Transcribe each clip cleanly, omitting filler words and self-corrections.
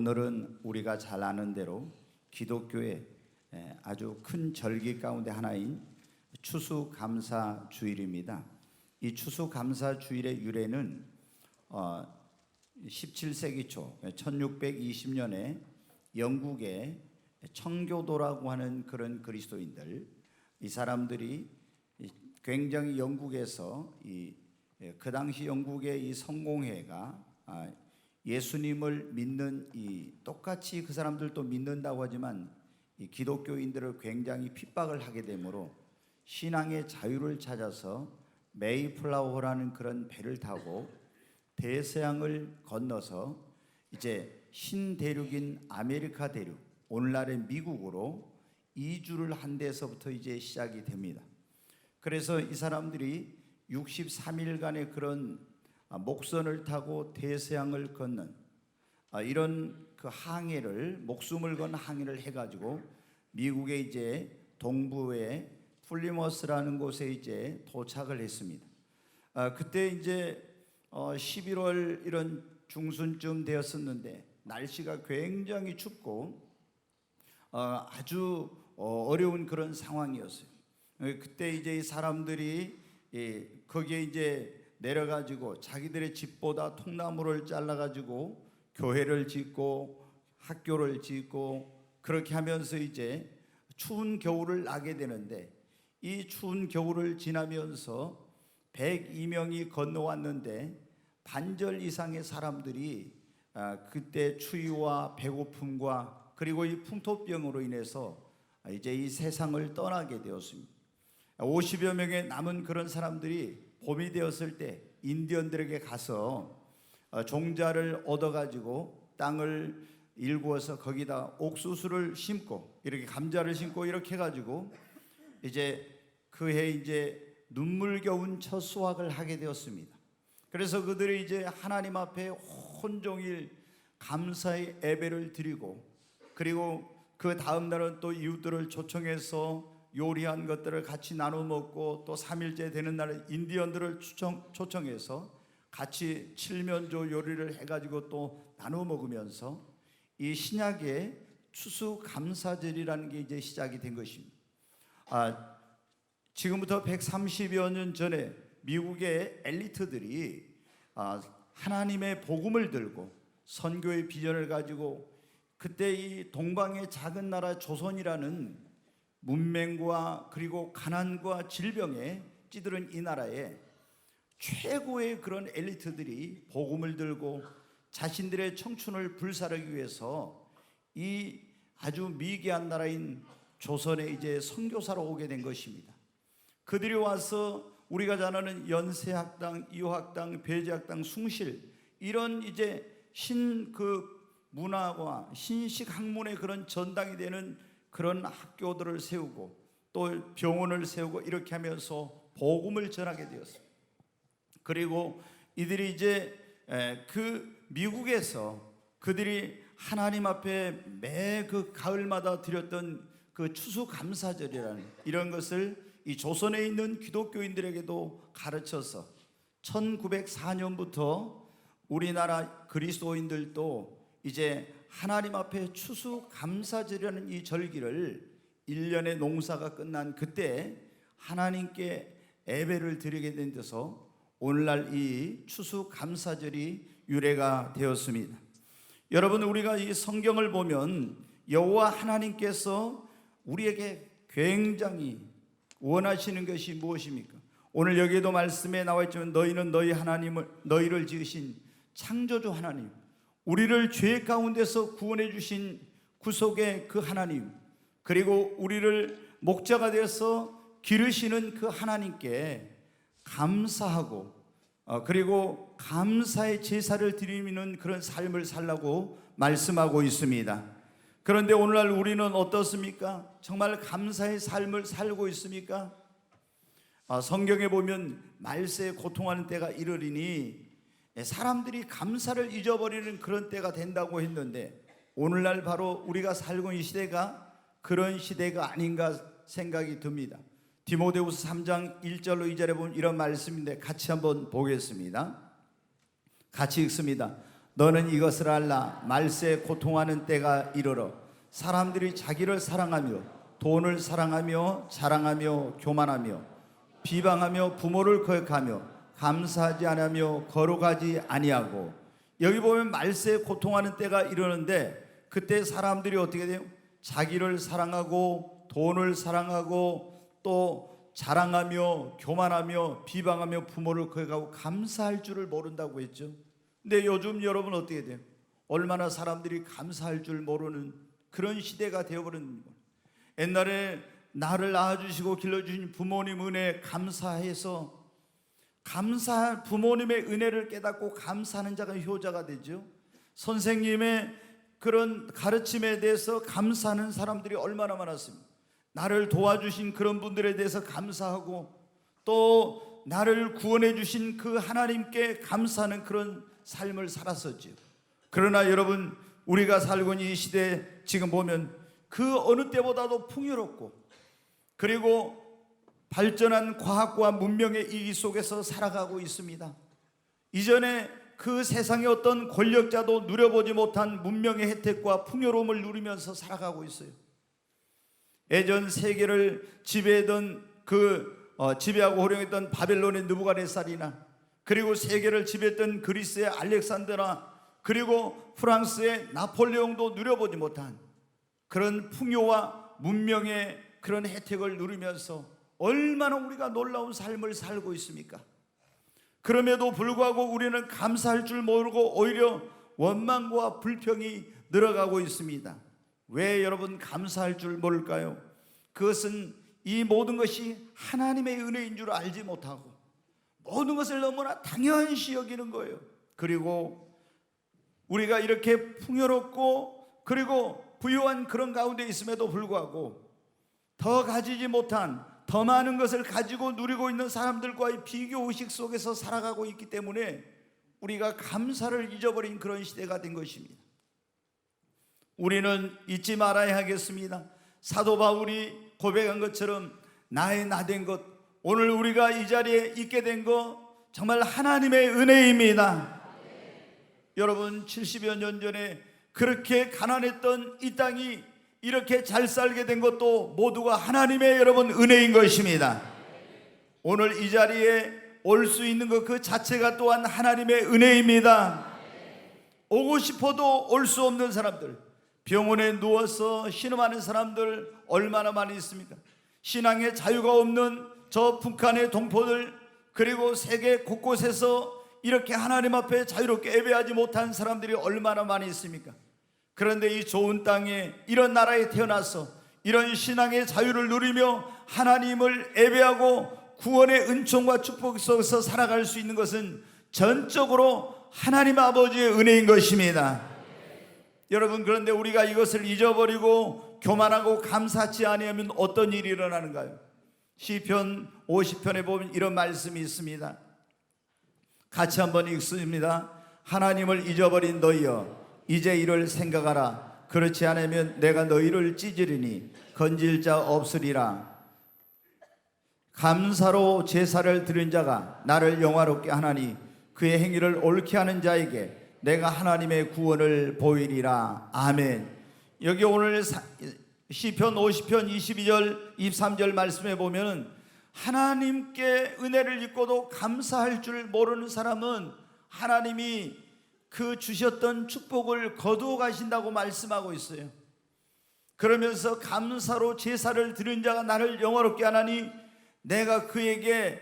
오늘은 우리가 잘 아는 대로 기독교의 아주 큰 절기 가운데 하나인 추수감사주일입니다. 이 추수감사주일의 유래는 17세기 초 1620년에 영국의 청교도라고 하는 그런 그리스도인들, 이 사람들이 굉장히 영국에서 그 당시 영국의 이 성공회가 예수님을 믿는 똑같이 그 사람들도 믿는다고 하지만 이 기독교인들을 굉장히 핍박을 하게 되므로 신앙의 자유를 찾아서 메이플라워라는 그런 배를 타고 대서양을 건너서 이제 신대륙인 아메리카 대륙, 오늘날의 미국으로 이주를 한 데서부터 이제 시작이 됩니다. 그래서 이 사람들이 63일간의 그런 목선을 타고 대서양을 걷는 이런 그 항해를, 목숨을 건 항해를 해가지고 미국의 이제 동부의 플리머스라는 곳에 이제 도착을 했습니다. 그때 이제 11월 이런 중순쯤 되었었는데 날씨가 굉장히 춥고 아주 어려운 그런 상황이었어요. 그때 이제 이 사람들이 거기에 이제 내려가지고 자기들의 집보다 통나무를 잘라가지고 교회를 짓고 학교를 짓고 그렇게 하면서 이제 추운 겨울을 나게 되는데, 이 추운 겨울을 지나면서 102명이 건너왔는데 반절 이상의 사람들이 그때 추위와 배고픔과 그리고 이 풍토병으로 인해서 이제 이 세상을 떠나게 되었습니다. 50여 명의 남은 그런 사람들이 봄이 되었을 때 인디언들에게 가서 종자를 얻어가지고 땅을 일구어서 거기다 옥수수를 심고 이렇게 감자를 심고 이렇게 해가지고 이제 그해 이제 눈물겨운 첫 수확을 하게 되었습니다. 그래서 그들이 이제 하나님 앞에 온종일 감사의 예배를 드리고, 그리고 그 다음 날은 또 이웃들을 초청해서 요리한 것들을 같이 나눠 먹고, 또 3일째 되는 날에 인디언들을 초청해서 같이 칠면조 요리를 해가지고 또 나눠 먹으면서 이 신약의 추수감사절이라는 게 이제 시작이 된 것입니다. 지금부터 130여 년 전에 미국의 엘리트들이 하나님의 복음을 들고 선교의 비전을 가지고 그때 이 동방의 작은 나라 조선이라는 문맹과 그리고 가난과 질병에 찌들은 이 나라에 최고의 그런 엘리트들이 복음을 들고 자신들의 청춘을 불사르기 위해서 이 아주 미개한 나라인 조선에 이제 선교사로 오게 된 것입니다. 그들이 와서 우리가 잘 아는 연세학당, 이화학당, 배제학당, 숭실 이런 이제 그 문화와 신식 학문의 그런 전당이 되는 그런 학교들을 세우고 또 병원을 세우고 이렇게 하면서 복음을 전하게 되었습니다. 그리고 이들이 이제 그 미국에서 그들이 하나님 앞에 매 그 가을마다 드렸던 그 추수감사절이라는 이런 것을 이 조선에 있는 기독교인들에게도 가르쳐서 1904년부터 우리나라 그리스도인들도 이제 하나님 앞에 추수감사절이라는 이 절기를 1년의 농사가 끝난 그때 하나님께 예배를 드리게 된 데서 오늘날 이 추수감사절이 유래가 되었습니다. 여러분, 우리가 이 성경을 보면 여호와 하나님께서 우리에게 굉장히 원하시는 것이 무엇입니까? 오늘 여기에도 말씀에 나와 있지만 너희는 너희 하나님을, 너희를 지으신 창조주 하나님, 우리를 죄 가운데서 구원해 주신 구속의 그 하나님, 그리고 우리를 목자가 되어서 기르시는 그 하나님께 감사하고 그리고 감사의 제사를 드리는 그런 삶을 살라고 말씀하고 있습니다. 그런데 오늘날 우리는 어떻습니까? 정말 감사의 삶을 살고 있습니까? 성경에 보면 말세에 고통하는 때가 이르리니 사람들이 감사를 잊어버리는 그런 때가 된다고 했는데, 오늘날 바로 우리가 살고 있는 시대가 그런 시대가 아닌가 생각이 듭니다. 디모데후서 3장 1절로 2절에 보면 이런 말씀인데 같이 한번 보겠습니다. 같이 읽습니다. 너는 이것을 알라. 말세에 고통하는 때가 이르러 사람들이 자기를 사랑하며 돈을 사랑하며 자랑하며 교만하며 비방하며 부모를 거역하며 감사하지 않으며 거룩하지 아니하고. 여기 보면 말세에 고통하는 때가 이르는데 그때 사람들이 어떻게 돼요? 자기를 사랑하고 돈을 사랑하고 또 자랑하며 교만하며 비방하며 부모를 거역하고 감사할 줄을 모른다고 했죠. 근데 요즘 여러분 어떻게 돼요? 얼마나 사람들이 감사할 줄 모르는 그런 시대가 되어버린 거예요. 옛날에 나를 낳아주시고 길러주신 부모님 은혜에 감사해서 부모님의 은혜를 깨닫고 감사하는 자가 효자가 되죠. 선생님의 그런 가르침에 대해서 감사하는 사람들이 얼마나 많았습니까? 나를 도와주신 그런 분들에 대해서 감사하고 또 나를 구원해 주신 그 하나님께 감사하는 그런 삶을 살았었죠. 그러나 여러분, 우리가 살고 있는 이 시대에 지금 보면 그 어느 때보다도 풍요롭고 그리고 발전한 과학과 문명의 이기 속에서 살아가고 있습니다. 이전에 그 세상의 어떤 권력자도 누려보지 못한 문명의 혜택과 풍요로움을 누리면서 살아가고 있어요. 예전 세계를 지배하던 지배하고 호령했던 바벨론의 느부갓네살이나 그리고 세계를 지배했던 그리스의 알렉산더나 그리고 프랑스의 나폴레옹도 누려보지 못한 그런 풍요와 문명의 그런 혜택을 누리면서 얼마나 우리가 놀라운 삶을 살고 있습니까? 그럼에도 불구하고 우리는 감사할 줄 모르고 오히려 원망과 불평이 늘어가고 있습니다. 왜 여러분 감사할 줄 모를까요? 그것은 이 모든 것이 하나님의 은혜인 줄 알지 못하고 모든 것을 너무나 당연시 여기는 거예요. 그리고 우리가 이렇게 풍요롭고 그리고 부유한 그런 가운데 있음에도 불구하고 더 가지지 못한 더 많은 것을 가지고 누리고 있는 사람들과의 비교의식 속에서 살아가고 있기 때문에 우리가 감사를 잊어버린 그런 시대가 된 것입니다. 우리는 잊지 말아야 하겠습니다. 사도 바울이 고백한 것처럼 나의 나된 것, 오늘 우리가 이 자리에 있게 된 것 정말 하나님의 은혜입니다. 여러분 70여 년 전에 그렇게 가난했던 이 땅이 이렇게 잘 살게 된 것도 모두가 하나님의 여러분 은혜인 것입니다. 오늘 이 자리에 올 수 있는 것 그 자체가 또한 하나님의 은혜입니다. 오고 싶어도 올 수 없는 사람들, 병원에 누워서 신음하는 사람들 얼마나 많이 있습니까? 신앙의 자유가 없는 저 북한의 동포들, 그리고 세계 곳곳에서 이렇게 하나님 앞에 자유롭게 예배하지 못한 사람들이 얼마나 많이 있습니까? 그런데 이 좋은 땅에 이런 나라에 태어나서 이런 신앙의 자유를 누리며 하나님을 예배하고 구원의 은총과 축복 속에서 살아갈 수 있는 것은 전적으로 하나님 아버지의 은혜인 것입니다. 여러분, 그런데 우리가 이것을 잊어버리고 교만하고 감사치 아니하면 어떤 일이 일어나는가요? 시편 50편에 보면 이런 말씀이 있습니다. 같이 한번 읽습니다. 하나님을 잊어버린 너희여, 이제 이를 생각하라. 그렇지 않으면 내가 너희를 찢으리니 건질 자 없으리라. 감사로 제사를 드린 자가 나를 영화롭게 하나니 그의 행위를 옳게 하는 자에게 내가 하나님의 구원을 보이리라. 아멘. 여기 오늘 시편 50편 22절 23절 말씀에 보면 하나님께 은혜를 입고도 감사할 줄 모르는 사람은 하나님이 그 주셨던 축복을 거두어 가신다고 말씀하고 있어요. 그러면서 감사로 제사를 드린 자가 나를 영화롭게 하나니 내가 그에게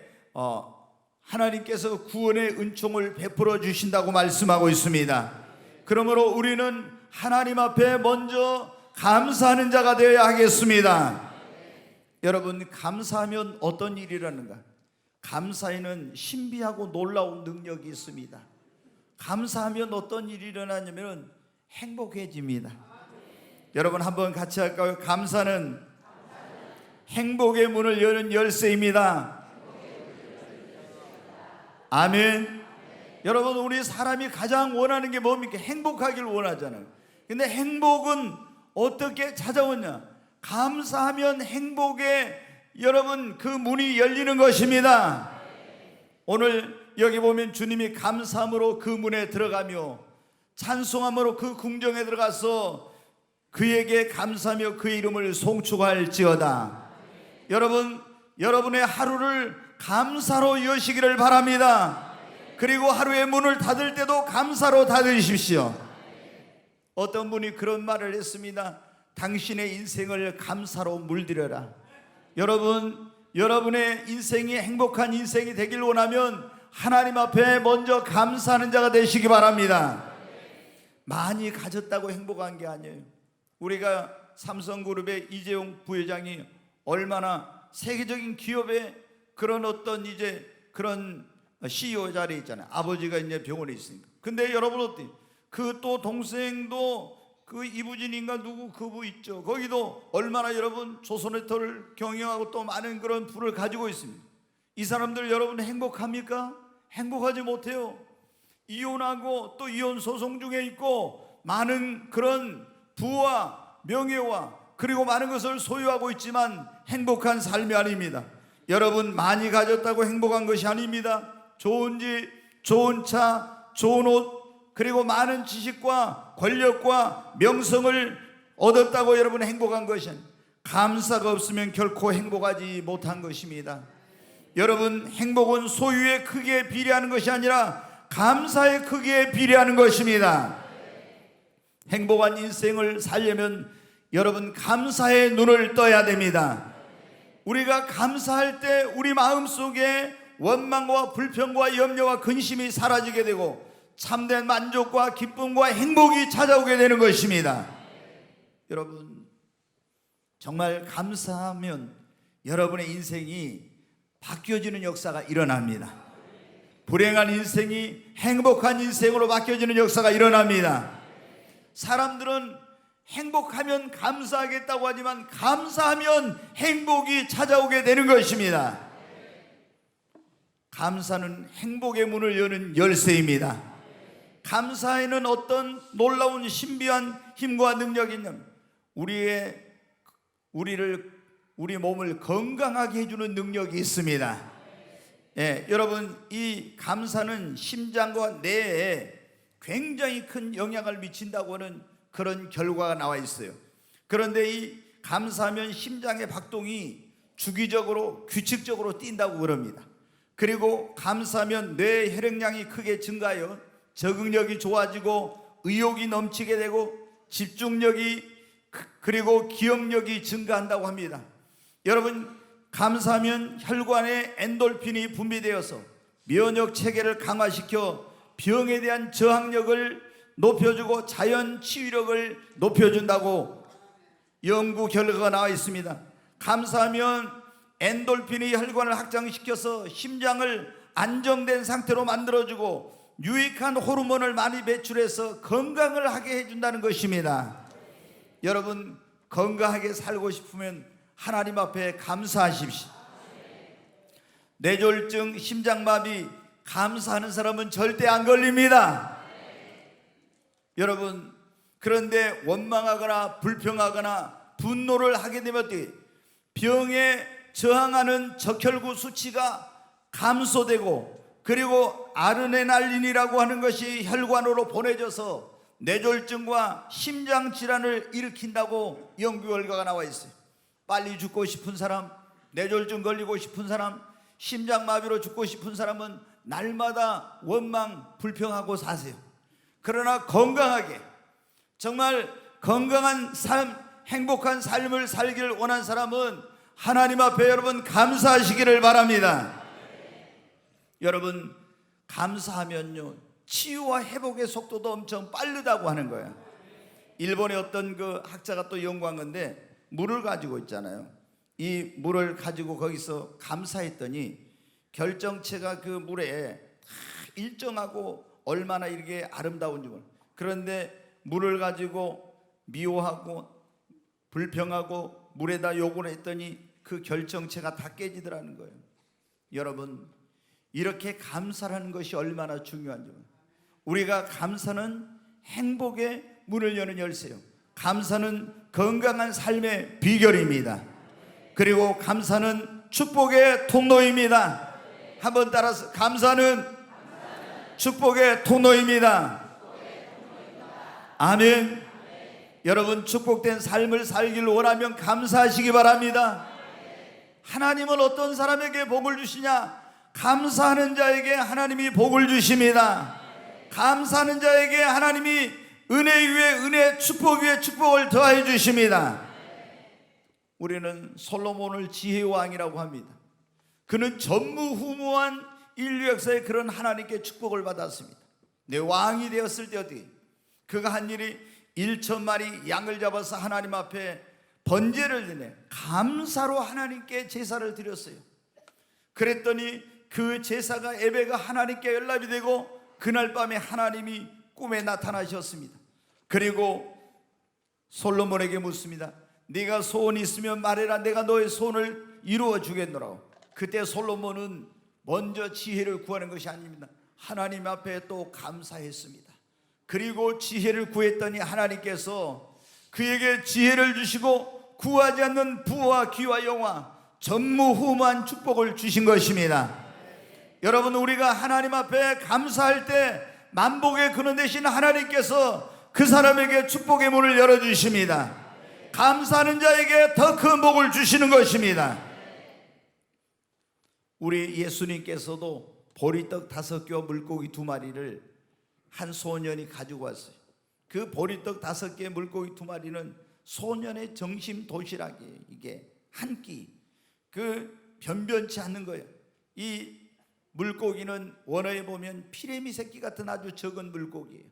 하나님께서 구원의 은총을 베풀어 주신다고 말씀하고 있습니다. 그러므로 우리는 하나님 앞에 먼저 감사하는 자가 되어야 하겠습니다. 여러분, 감사하면 어떤 일이 일어나는가? 감사에는 신비하고 놀라운 능력이 있습니다. 감사하면 어떤 일이 일어나냐면 행복해집니다. 여러분 한번 같이 할까요? 감사는 행복의 문을 여는 열쇠입니다. 아멘. 여러분, 우리 사람이 가장 원하는 게 뭡니까? 행복하기를 원하잖아요. 근데 행복은 어떻게 찾아오냐? 감사하면 행복의 여러분 그 문이 열리는 것입니다. 오늘 여기 보면 주님이 감사함으로 그 문에 들어가며 찬송함으로 그 궁정에 들어가서 그에게 감사하며 그의 이름을 송축할지어다. 여러분, 여러분의 하루를 감사로 여시기를 바랍니다. 그리고 하루의 문을 닫을 때도 감사로 닫으십시오. 어떤 분이 그런 말을 했습니다. 당신의 인생을 감사로 물들여라. 여러분, 여러분의 인생이 행복한 인생이 되길 원하면 하나님 앞에 먼저 감사하는 자가 되시기 바랍니다. 많이 가졌다고 행복한 게 아니에요. 우리가 삼성그룹의 이재용 부회장이 얼마나 세계적인 기업의 그런 어떤 이제 그런 CEO 자리에 있잖아요. 아버지가 이제 병원에 있으니까. 근데 여러분 어때요? 그 또 동생도 그 이부진인가 누구 그분 있죠. 거기도 얼마나 여러분 조선해터를 경영하고 또 많은 그런 부를 가지고 있습니다. 이 사람들 여러분 행복합니까? 행복하지 못해요. 이혼하고 또 이혼 소송 중에 있고 많은 그런 부와 명예와 그리고 많은 것을 소유하고 있지만 행복한 삶이 아닙니다. 여러분 많이 가졌다고 행복한 것이 아닙니다. 좋은 집, 좋은 차, 좋은 옷 그리고 많은 지식과 권력과 명성을 얻었다고 여러분 행복한 것은 감사가 없으면 결코 행복하지 못한 것입니다. 여러분 행복은 소유의 크기에 비례하는 것이 아니라 감사의 크기에 비례하는 것입니다. 행복한 인생을 살려면 여러분 감사의 눈을 떠야 됩니다. 우리가 감사할 때 우리 마음속에 원망과 불평과 염려와 근심이 사라지게 되고 참된 만족과 기쁨과 행복이 찾아오게 되는 것입니다. 여러분 정말 감사하면 여러분의 인생이 바뀌어지는 역사가 일어납니다. 불행한 인생이 행복한 인생으로 바뀌어지는 역사가 일어납니다. 사람들은 행복하면 감사하겠다고 하지만 감사하면 행복이 찾아오게 되는 것입니다. 감사는 행복의 문을 여는 열쇠입니다. 감사에는 어떤 놀라운 신비한 힘과 능력이 있는 우리 몸을 건강하게 해주는 능력이 있습니다. 예, 여러분 이 감사는 심장과 뇌에 굉장히 큰 영향을 미친다고 하는 그런 결과가 나와 있어요. 그런데 이 감사하면 심장의 박동이 주기적으로 규칙적으로 뛴다고 그럽니다. 그리고 감사하면 뇌 혈액량이 크게 증가하여 적응력이 좋아지고 의욕이 넘치게 되고 집중력이 그리고 기억력이 증가한다고 합니다. 여러분 감사하면 혈관에 엔돌핀이 분비되어서 면역 체계를 강화시켜 병에 대한 저항력을 높여주고 자연 치유력을 높여준다고 연구 결과가 나와 있습니다. 감사하면 엔돌핀이 혈관을 확장시켜서 심장을 안정된 상태로 만들어주고 유익한 호르몬을 많이 배출해서 건강을 하게 해준다는 것입니다. 여러분 건강하게 살고 싶으면 하나님 앞에 감사하십시오. 뇌졸중, 심장마비 감사하는 사람은 절대 안 걸립니다. 여러분 그런데 원망하거나 불평하거나 분노를 하게 되면 어떻게 병에 저항하는 적혈구 수치가 감소되고 그리고 아드레날린이라고 하는 것이 혈관으로 보내져서 뇌졸중과 심장질환을 일으킨다고 연구 결과가 나와 있어요. 빨리 죽고 싶은 사람, 뇌졸중 걸리고 싶은 사람, 심장마비로 죽고 싶은 사람은 날마다 원망 불평하고 사세요. 그러나 건강하게 정말 건강한 삶, 행복한 삶을 살기를 원한 사람은 하나님 앞에 여러분 감사하시기를 바랍니다. 여러분 감사하면요 치유와 회복의 속도도 엄청 빠르다고 하는 거예요. 일본의 어떤 그 학자가 또 연구한 건데 물을 가지고 있잖아요. 이 물을 가지고 거기서 감사했더니 결정체가 그 물에 일정하고 얼마나 이렇게 아름다운지 몰라요. 그런데 물을 가지고 미워하고 불평하고 물에다 욕을 했더니 그 결정체가 다 깨지더라는 거예요. 여러분 이렇게 감사라는 것이 얼마나 중요한지 우리가 감사는 행복의 문을 여는 열쇠요. 감사는 건강한 삶의 비결입니다. 그리고 감사는 축복의 통로입니다. 한번 따라서 감사는 축복의 통로입니다. 아멘. 여러분 축복된 삶을 살기를 원하면 감사하시기 바랍니다. 하나님은 어떤 사람에게 복을 주시냐? 감사하는 자에게 하나님이 복을 주십니다. 감사하는 자에게 하나님이 은혜 위에 은혜, 축복 위에 축복을 더하여 주십니다. 우리는 솔로몬을 지혜의 왕이라고 합니다. 그는 전무후무한 인류 역사에 그런 하나님께 축복을 받았습니다. 내 왕이 되었을 때 어떻게? 그가 한 일이 1,000마리 양을 잡아서 하나님 앞에 번제를 드네 감사로 하나님께 제사를 드렸어요. 그랬더니 그 제사가 예배가 하나님께 연락이 되고 그날 밤에 하나님이 꿈에 나타나셨습니다. 그리고 솔로몬에게 묻습니다. 네가 소원이 있으면 말해라. 내가 너의 소원을 이루어 주겠노라고. 그때 솔로몬은 먼저 지혜를 구하는 것이 아닙니다. 하나님 앞에 또 감사했습니다. 그리고 지혜를 구했더니 하나님께서 그에게 지혜를 주시고 구하지 않는 부와 귀와 영화 전무후무한 축복을 주신 것입니다. 여러분, 우리가 하나님 앞에 감사할 때 만복의 근원 되신 하나님께서 그 사람에게 축복의 문을 열어주십니다. 감사하는 자에게 더 큰 복을 주시는 것입니다. 우리 예수님께서도 보리떡 5개와 물고기 2마리를 한 소년이 가지고 왔어요. 그 보리떡 5개 물고기 2마리는 소년의 정심 도시락이에요. 이게 한 끼, 그 변변치 않는 거예요. 이 물고기는 원어에 보면 피레미 새끼 같은 아주 적은 물고기예요.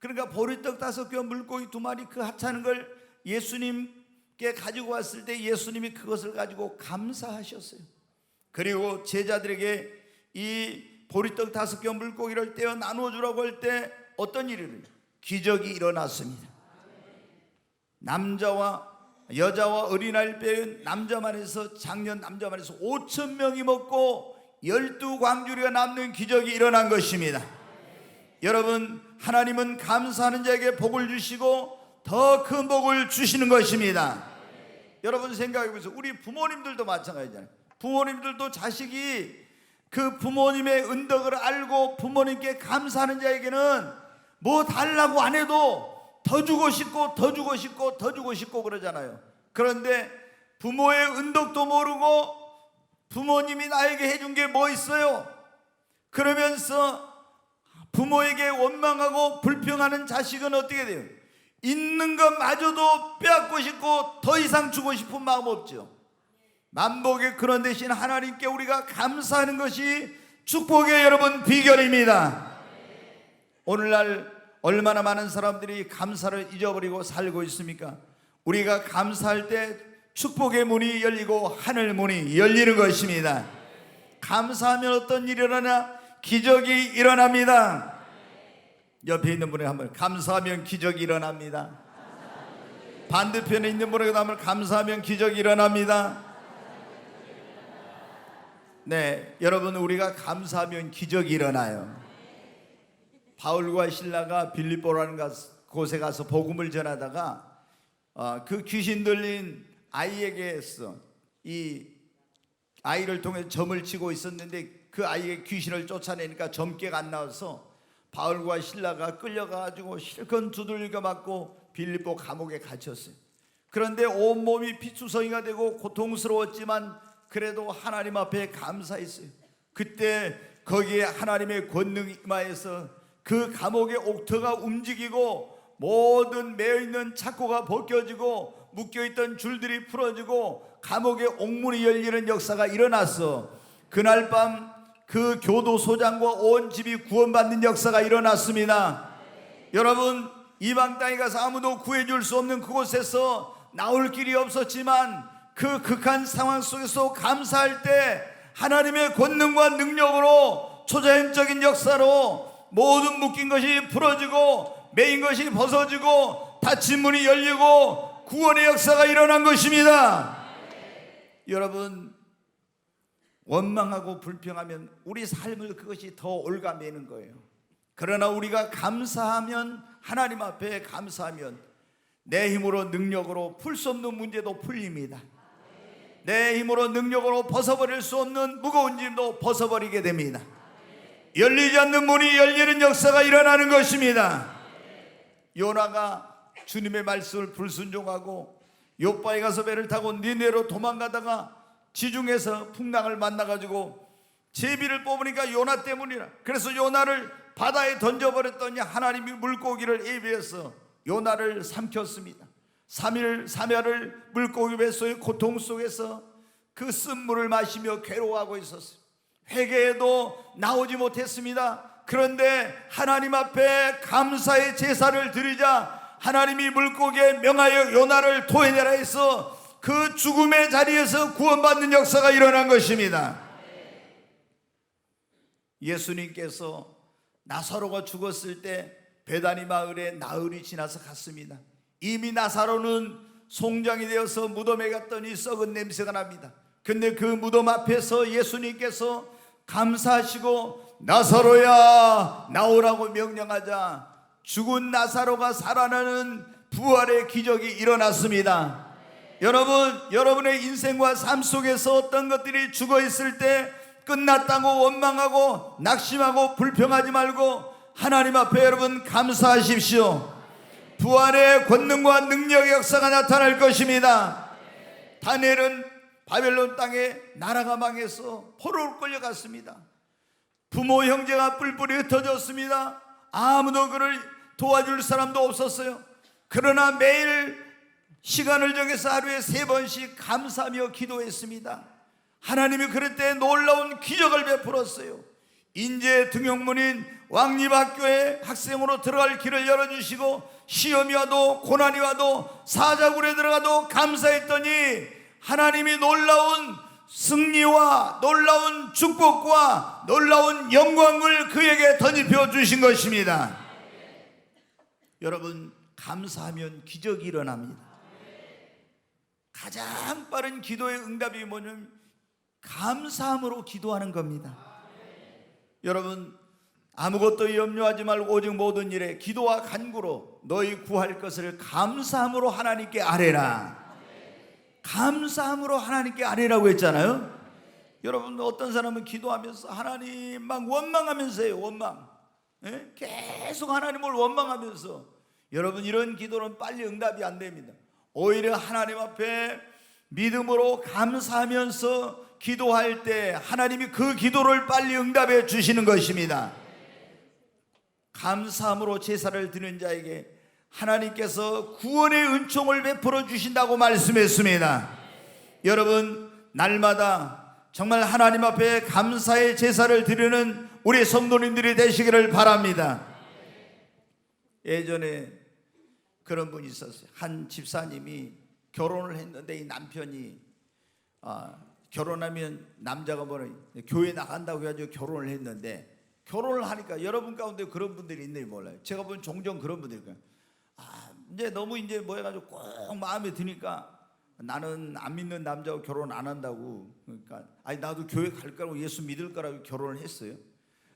그러니까 보리떡 5개와 물고기 2마리 그 하찮은 걸 예수님께 가지고 왔을 때 예수님이 그것을 가지고 감사하셨어요. 그리고 제자들에게 이 보리떡 5개와 물고기를 떼어 나누어 주라고 할 때 어떤 일이 기적이 일어났습니다. 남자와 여자와 어린아이를 빼온 남자만 해서 작년 남자만 해서 5,000명이 먹고 12광주리가 남는 기적이 일어난 것입니다. 여러분, 하나님은 감사하는 자에게 복을 주시고 더 큰 복을 주시는 것입니다. 여러분 생각해 보세요. 우리 부모님들도 마찬가지잖아요. 부모님들도 자식이 그 부모님의 은덕을 알고 부모님께 감사하는 자에게는 뭐 달라고 안 해도 더 주고 싶고 더 주고 싶고 더 주고 싶고 그러잖아요. 그런데 부모의 은덕도 모르고 부모님이 나에게 해준 게 뭐 있어요? 그러면서 부모에게 원망하고 불평하는 자식은 어떻게 돼요? 있는 것마저도 빼앗고 싶고 더 이상 주고 싶은 마음 없죠. 만복의 근원 되신 하나님께 우리가 감사하는 것이 축복의 여러분 비결입니다. 오늘날 얼마나 많은 사람들이 감사를 잊어버리고 살고 있습니까? 우리가 감사할 때 축복의 문이 열리고 하늘 문이 열리는 것입니다. 감사하면 어떤 일이 일어나냐? 기적이 일어납니다. 옆에 있는 분에게 한번 감사하면 기적이 일어납니다. 반대편에 있는 분에게 한번 감사하면 기적이 일어납니다. 네, 여러분, 우리가 감사하면 기적이 일어나요. 바울과 실라가 빌립보라는 곳에 가서 복음을 전하다가 그 귀신 들린 아이에게서 이 아이를 통해 점을 치고 있었는데 그 아이의 귀신을 쫓아내니까 점괘가 안 나와서 바울과 실라가 끌려가지고 실컷 두들겨 맞고 빌립보 감옥에 갇혔어요. 그런데 온몸이 피투성이가 되고 고통스러웠지만 그래도 하나님 앞에 감사했어요. 그때 거기에 하나님의 권능이 임하여서 그 감옥의 옥터가 움직이고 모든 매어있는 착고가 벗겨지고 묶여있던 줄들이 풀어지고 감옥의 옥문이 열리는 역사가 일어났어. 그날 밤 그 교도소장과 온 집이 구원받는 역사가 일어났습니다. 여러분, 이방 땅에 가서 아무도 구해줄 수 없는 그곳에서 나올 길이 없었지만 그 극한 상황 속에서 감사할 때 하나님의 권능과 능력으로 초자연적인 역사로 모든 묶인 것이 풀어지고 매인 것이 벗어지고 닫힌 문이 열리고 구원의 역사가 일어난 것입니다. 여러분, 원망하고 불평하면 우리 삶을 그것이 더 올가매는 거예요. 그러나 우리가 감사하면, 하나님 앞에 감사하면 내 힘으로 능력으로 풀 수 없는 문제도 풀립니다. 내 힘으로 능력으로 벗어버릴 수 없는 무거운 짐도 벗어버리게 됩니다. 열리지 않는 문이 열리는 역사가 일어나는 것입니다. 요나가 주님의 말씀을 불순종하고 요바에 가서 배를 타고 니네로 도망가다가 지중해에서 풍랑을 만나가지고 제비를 뽑으니까 요나 때문이라. 그래서 요나를 바다에 던져버렸더니 하나님이 물고기를 예비해서 요나를 삼켰습니다. 3일 3야를 물고기 뱃속의 고통 속에서 그 쓴물을 마시며 괴로워하고 있었어요. 회개해도 나오지 못했습니다. 그런데 하나님 앞에 감사의 제사를 드리자 하나님이 물고기에 명하여 요나를 토해내라 해서 그 죽음의 자리에서 구원받는 역사가 일어난 것입니다. 예수님께서 나사로가 죽었을 때 베다니 마을에 나흘이 지나서 갔습니다. 이미 나사로는 송장이 되어서 무덤에 갔더니 썩은 냄새가 납니다. 근데 그 무덤 앞에서 예수님께서 감사하시고 나사로야 나오라고 명령하자 죽은 나사로가 살아나는 부활의 기적이 일어났습니다. 여러분의 인생과 삶 속에서 어떤 것들이 죽어 있을 때 끝났다고 원망하고 낙심하고 불평하지 말고 하나님 앞에 여러분 감사하십시오. 부활의 권능과 능력의 역사가 나타날 것입니다. 다니엘은 바벨론 땅에 나라가 망해서 포로로 끌려갔습니다. 부모 형제가 뿔뿔이 흩어졌습니다. 아무도 그를 도와줄 사람도 없었어요. 그러나 매일 시간을 정해서 하루에 3번씩 감사하며 기도했습니다. 하나님이 그럴 때 놀라운 기적을 베풀었어요. 인제 등용문인 왕립학교에 학생으로 들어갈 길을 열어주시고 시험이 와도 고난이 와도 사자굴에 들어가도 감사했더니 하나님이 놀라운 승리와 놀라운 축복과 놀라운 영광을 그에게 덧입혀 주신 것입니다. 여러분 감사하면 기적이 일어납니다. 가장 빠른 기도의 응답이 뭐냐면 감사함으로 기도하는 겁니다. 여러분 아무것도 염려하지 말고 오직 모든 일에 기도와 간구로 너희 구할 것을 감사함으로 하나님께 아뢰라. 감사함으로 하나님께 아뢰라고 했잖아요. 여러분 어떤 사람은 기도하면서 하나님 막 원망하면서 해요. 원망. 계속 하나님을 원망하면서. 여러분 이런 기도는 빨리 응답이 안 됩니다. 오히려 하나님 앞에 믿음으로 감사하면서 기도할 때 하나님이 그 기도를 빨리 응답해 주시는 것입니다. 감사함으로 제사를 드리는 자에게 하나님께서 구원의 은총을 베풀어 주신다고 말씀했습니다. 여러분 날마다 정말 하나님 앞에 감사의 제사를 드리는 우리 성도님들이 되시기를 바랍니다. 예전에 그런 분이 있었어요. 한 집사님이 결혼을 했는데 이 남편이 결혼하면 남자가 교회 나간다고 해가지고 결혼을 했는데 결혼을 하니까 여러분 가운데 그런 분들이 있는지 몰라요. 제가 보면 종종 그런 분들이 있어요. 이제 너무 이제 뭐 해가지고 꼭 마음에 드니까 나는 안 믿는 남자하고 결혼 안 한다고. 그러니까 나도 교회 갈 거라고 예수 믿을 거라고 결혼을 했어요.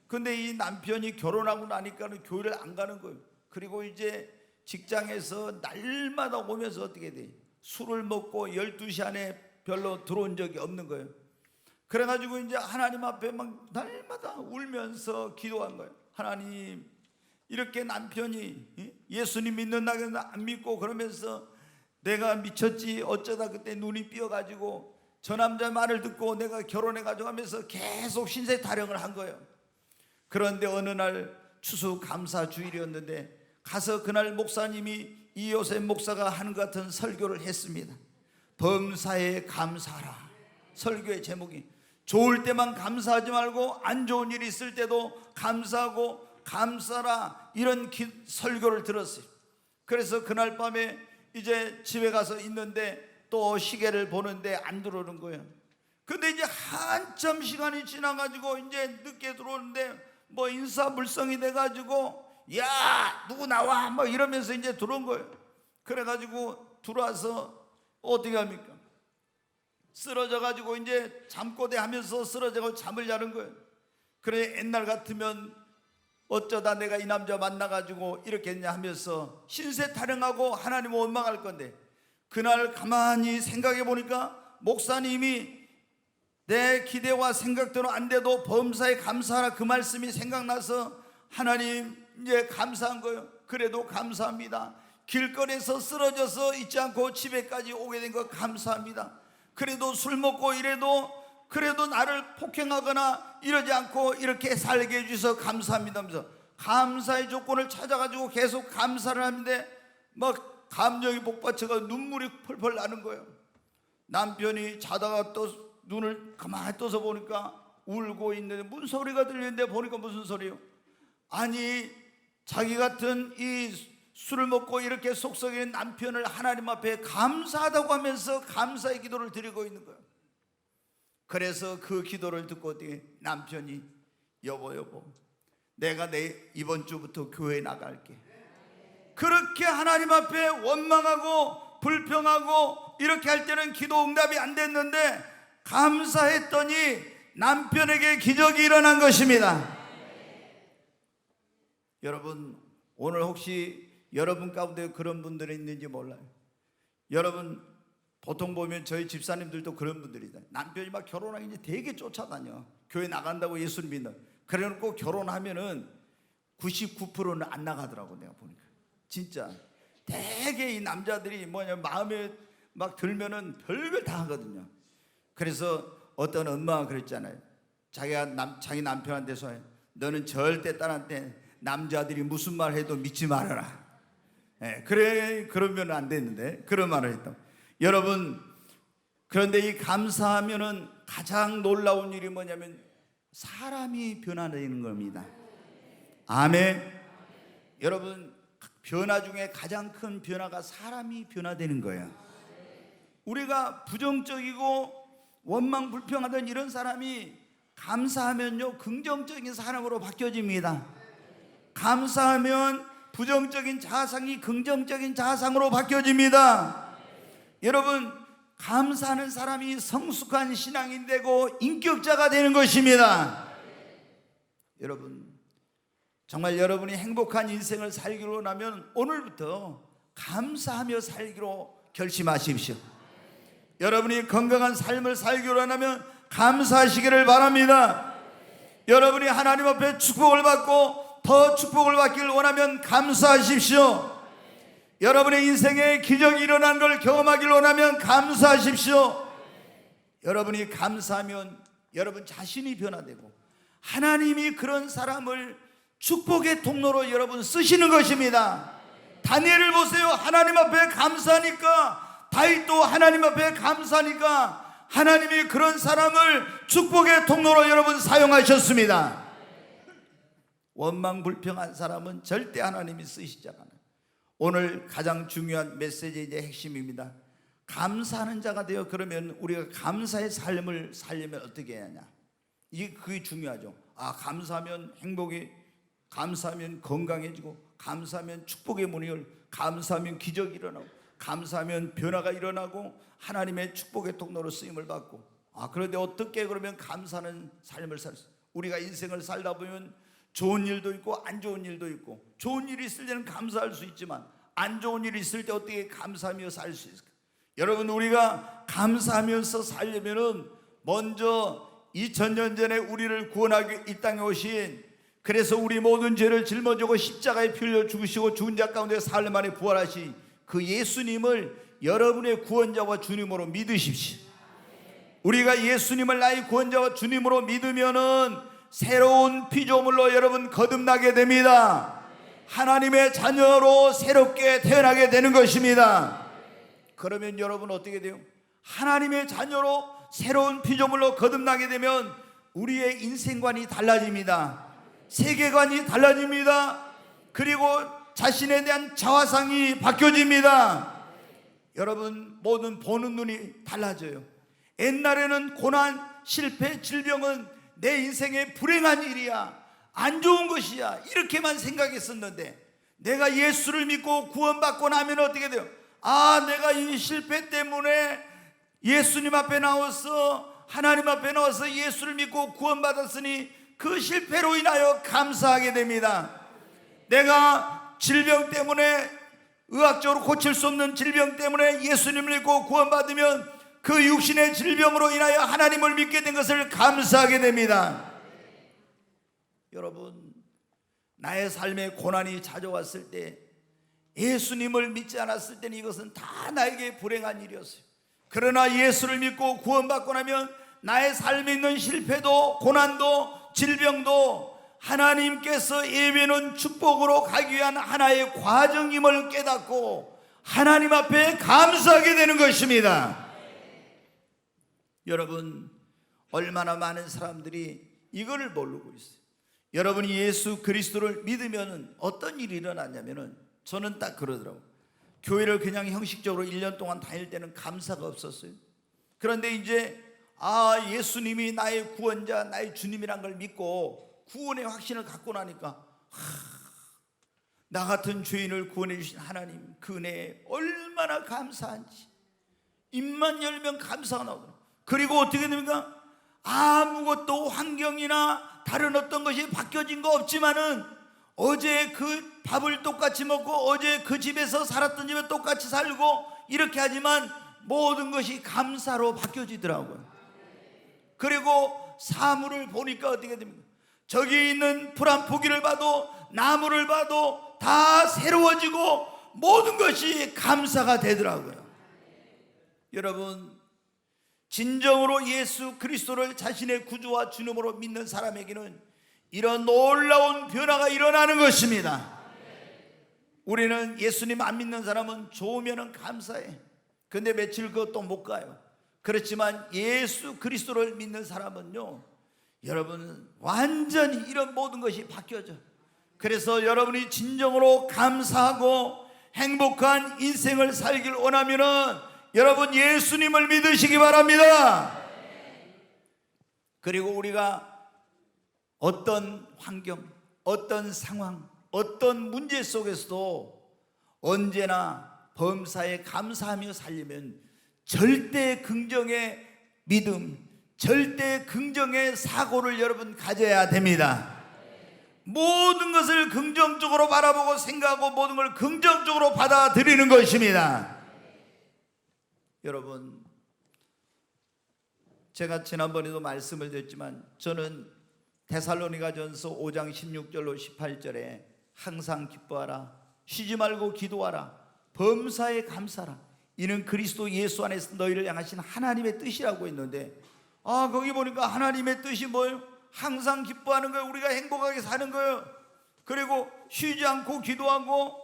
근데 이 남편이 결혼하고 나니까는 교회를 안 가는 거예요. 그리고 이제 직장에서 날마다 오면서 어떻게 돼? 술을 먹고 12시 안에 별로 들어온 적이 없는 거예요. 그래가지고 이제 하나님 앞에 막 날마다 울면서 기도한 거예요. 하나님 이렇게 남편이 예수님 믿는다고 안 믿고 그러면서 내가 미쳤지 어쩌다 그때 눈이 삐어가지고 저 남자 말을 듣고 내가 결혼해가지고 하면서 계속 신세 타령을 한 거예요. 그런데 어느 날 추수 감사 주일이었는데 가서 그날 목사님이 이요셉 목사가 하는 것 같은 설교를 했습니다. 범사에 감사하라. 설교의 제목이 좋을 때만 감사하지 말고 안 좋은 일이 있을 때도 감사하고 감사라 이런 설교를 들었어요. 그래서 그날 밤에 이제 집에 가서 있는데 또 시계를 보는데 안 들어오는 거예요. 근데 이제 한참 시간이 지나가지고 이제 늦게 들어오는데 뭐 인사불성이 돼가지고 야 누구 나와 뭐 이러면서 이제 들어온 거예요. 그래가지고 들어와서 어떻게 합니까? 쓰러져가지고 이제 잠꼬대 하면서 쓰러져가지고 잠을 자는 거예요. 그래 옛날 같으면 어쩌다 내가 이 남자 만나가지고 이렇게 했냐 하면서 신세 타령하고 하나님 원망할 건데 그날 가만히 생각해 보니까 목사님이 내 기대와 생각대로 안 돼도 범사에 감사하라 그 말씀이 생각나서 하나님 이제 감사한 거예요. 그래도 감사합니다. 길거리에서 쓰러져서 있지 않고 집에까지 오게 된 거 감사합니다. 그래도 술 먹고 이래도 그래도 나를 폭행하거나 이러지 않고 이렇게 살게 해주셔서 감사합니다 하면서 감사의 조건을 찾아가지고 계속 감사를 하는데 막 감정이 복받쳐가 눈물이 펄펄 나는 거예요. 남편이 자다가 또 눈을 가만히 떠서 보니까 울고 있는데 무슨 소리가 들리는데 보니까 무슨 소리요? 아니 자기 같은 이 술을 먹고 이렇게 속썩이는 남편을 하나님 앞에 감사하다고 하면서 감사의 기도를 드리고 있는 거예요. 그래서 그 기도를 듣고 남편이 여보 내가 이번 주부터 교회 나갈게. 그렇게 하나님 앞에 원망하고 불평하고 이렇게 할 때는 기도 응답이 안 됐는데 감사했더니 남편에게 기적이 일어난 것입니다. 여러분 오늘 혹시 여러분 가운데 그런 분들이 있는지 몰라요. 여러분 보통 보면 저희 집사님들도 그런 분들이다. 남편이 막 결혼하기 이제 되게 쫓아다녀. 교회 나간다고 예수를 믿는. 그래놓고 결혼하면은 99%는 안 나가더라고. 내가 보니까 진짜 되게 이 남자들이 마음에 막 들면은 별걸 다 하거든요. 그래서 어떤 엄마가 그랬잖아요. 자기 남편한테서 너는 절대 딸한테 남자들이 무슨 말 해도 믿지 말아라. 그래 그러면 안 되는데 그런 말을 했다. 여러분 그런데 이 감사하면은 가장 놀라운 일이 뭐냐면 사람이 변화되는 겁니다. 아멘. 여러분 변화 중에 가장 큰 변화가 사람이 변화되는 거예요. 우리가 부정적이고 원망 불평하던 이런 사람이 감사하면요 긍정적인 사람으로 바뀌어집니다. 감사하면 부정적인 자상이 긍정적인 자상으로 바뀌어집니다. 여러분 감사하는 사람이 성숙한 신앙이 되고 인격자가 되는 것입니다. 여러분 정말 여러분이 행복한 인생을 살기로 원하면 오늘부터 감사하며 살기로 결심하십시오. 여러분이 건강한 삶을 살기로 원하면 감사하시기를 바랍니다. 여러분이 하나님 앞에 축복을 받고 더 축복을 받기를 원하면 감사하십시오. 여러분의 인생에 기적이 일어난 걸 경험하기를 원하면 감사하십시오. 여러분이 감사하면 여러분 자신이 변화되고 하나님이 그런 사람을 축복의 통로로 여러분 쓰시는 것입니다. 다니엘을 보세요. 하나님 앞에 감사하니까 다윗도 하나님 앞에 감사하니까 하나님이 그런 사람을 축복의 통로로 여러분 사용하셨습니다. 원망 불평한 사람은 절대 하나님이 쓰시지 않아요. 오늘 가장 중요한 메시지의 이제 핵심입니다. 감사하는 자가 되어 그러면 우리가 감사의 삶을 살려면 어떻게 해야 하냐? 그게 중요하죠. 감사하면 행복이, 감사하면 건강해지고, 감사하면 축복의 문이 열리고, 감사하면 기적이 일어나고, 감사하면 변화가 일어나고 하나님의 축복의 통로로 쓰임을 받고. 그런데 어떻게 그러면 감사하는 삶을 살 수? 우리가 인생을 살다 보면 좋은 일도 있고 안 좋은 일도 있고, 좋은 일이 있을 때는 감사할 수 있지만 안 좋은 일이 있을 때 어떻게 감사하며 살 수 있을까? 여러분 우리가 감사하면서 살려면은 먼저 2000년 전에 우리를 구원하기 이 땅에 오신, 그래서 우리 모든 죄를 짊어지고 십자가에 피 흘려 죽으시고 죽은 자 가운데 사흘 만에 부활하신 그 예수님을 여러분의 구원자와 주님으로 믿으십시오. 우리가 예수님을 나의 구원자와 주님으로 믿으면은 새로운 피조물로 여러분 거듭나게 됩니다. 하나님의 자녀로 새롭게 태어나게 되는 것입니다. 그러면 여러분 어떻게 돼요? 하나님의 자녀로 새로운 피조물로 거듭나게 되면 우리의 인생관이 달라집니다. 세계관이 달라집니다. 그리고 자신에 대한 자화상이 바뀌어집니다. 여러분 모든 보는 눈이 달라져요. 옛날에는 고난, 실패, 질병은 내 인생의 불행한 일이야, 안 좋은 것이야, 이렇게만 생각했었는데 내가 예수를 믿고 구원받고 나면 어떻게 돼요? 내가 이 실패 때문에 예수님 앞에 나와서 하나님 앞에 나와서 예수를 믿고 구원받았으니 그 실패로 인하여 감사하게 됩니다. 내가 질병 때문에, 의학적으로 고칠 수 없는 질병 때문에 예수님을 믿고 구원받으면 그 육신의 질병으로 인하여 하나님을 믿게 된 것을 감사하게 됩니다. 여러분 나의 삶에 고난이 찾아왔을 때 예수님을 믿지 않았을 때는 이것은 다 나에게 불행한 일이었어요. 그러나 예수를 믿고 구원받고 나면 나의 삶에 있는 실패도 고난도 질병도 하나님께서 예배는 축복으로 가기 위한 하나의 과정임을 깨닫고 하나님 앞에 감사하게 되는 것입니다. 여러분, 얼마나 많은 사람들이 이거를 모르고 있어요. 여러분이 예수 그리스도를 믿으면 어떤 일이 일어나냐면은, 저는 딱 그러더라고요. 교회를 그냥 형식적으로 1년 동안 다닐 때는 감사가 없었어요. 그런데 이제 예수님이 나의 구원자, 나의 주님이란 걸 믿고 구원의 확신을 갖고 나니까 나 같은 죄인을 구원해 주신 하나님 그 은혜에 얼마나 감사한지 입만 열면 감사가 나오더라고요. 그리고 어떻게 됩니까? 아무것도 환경이나 다른 어떤 것이 바뀌어진 거 없지만은 어제 그 밥을 똑같이 먹고 어제 그 집에서 살았던 집에 똑같이 살고 이렇게 하지만 모든 것이 감사로 바뀌어지더라고요. 그리고 사물을 보니까 어떻게 됩니까? 저기 있는 풀 한 포기를 봐도 나무를 봐도 다 새로워지고 모든 것이 감사가 되더라고요. 여러분, 진정으로 예수 그리스도를 자신의 구주와 주님으로 믿는 사람에게는 이런 놀라운 변화가 일어나는 것입니다. 우리는 예수님 안 믿는 사람은 좋으면 감사해. 근데 며칠 그것도 못 가요. 그렇지만 예수 그리스도를 믿는 사람은요, 여러분 완전히 이런 모든 것이 바뀌어져. 그래서 여러분이 진정으로 감사하고 행복한 인생을 살길 원하면은 여러분 예수님을 믿으시기 바랍니다. 그리고 우리가 어떤 환경, 어떤 상황, 어떤 문제 속에서도 언제나 범사에 감사하며 살려면 절대 긍정의 믿음, 절대 긍정의 사고를 여러분 가져야 됩니다. 모든 것을 긍정적으로 바라보고 생각하고 모든 걸 긍정적으로 받아들이는 것입니다. 여러분, 제가 지난번에도 말씀을 드렸지만 저는 데살로니가전서 5장 16절로 18절에 항상 기뻐하라, 쉬지 말고 기도하라, 범사에 감사하라, 이는 그리스도 예수 안에서 너희를 향하신 하나님의 뜻이라고 했는데, 거기 보니까 하나님의 뜻이 뭐예요? 항상 기뻐하는 거예요. 우리가 행복하게 사는 거예요. 그리고 쉬지 않고 기도하고